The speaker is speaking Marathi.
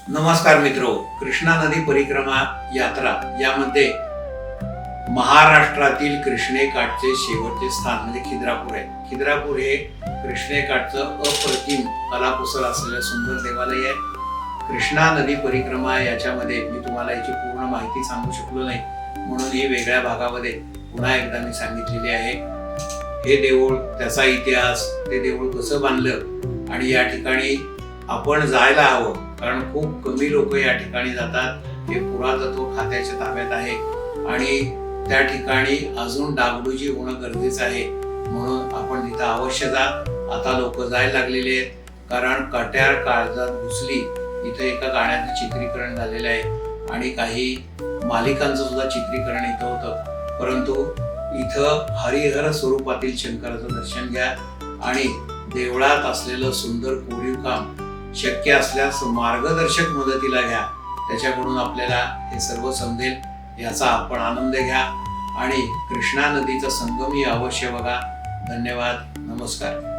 नमस्कार मित्रो, कृष्णा नदी परिक्रमा यात्रा यामध्ये महाराष्ट्रातील कृष्णेकाठचे शेवटचे स्थान म्हणजे खिद्रापूर आहे. खिद्रापूर हे कृष्णेकाठचं अप्रतिम कलाकुसर असलेलं सुंदर देवालय आहे. कृष्णा नदी परिक्रमा याच्यामध्ये मी तुम्हाला याची पूर्ण माहिती सांगू शकलो नाही, म्हणून ही वेगळ्या भागामध्ये पुन्हा एकदा मी सांगितलेली आहे. हे देऊळ, त्याचा इतिहास, ते देऊळ कसं बांधलं आणि या ठिकाणी आपण जायला हवं, कारण खूप कमी लोक या ठिकाणी जातात. हे पुरातत्व खात्याच्या ताब्यात आहे आणि त्या ठिकाणी अजून डागडुजी होणं गरजेचं आहे, म्हणून आपण तिथं अवश्य जा. आता लोक जायला लागलेले आहेत, कारण कट्यार काळजात घुसली इथं एका गाण्याचं चित्रीकरण झालेलं आहे आणि काही मालिकांचं सुद्धा चित्रीकरण इथं होतं. परंतु इथं हरिहर स्वरूपातील शंकराचं दर्शन घ्या आणि देवळात असलेलं सुंदर कोरीव काम शक्य असल्यास मार्गदर्शक मदतीला घ्या, त्याच्याकडून आपल्याला हे सर्व समजेल. याचा आपण आनंद घ्या आणि कृष्णा नदीचा संगमही अवश्य बघा. धन्यवाद. नमस्कार.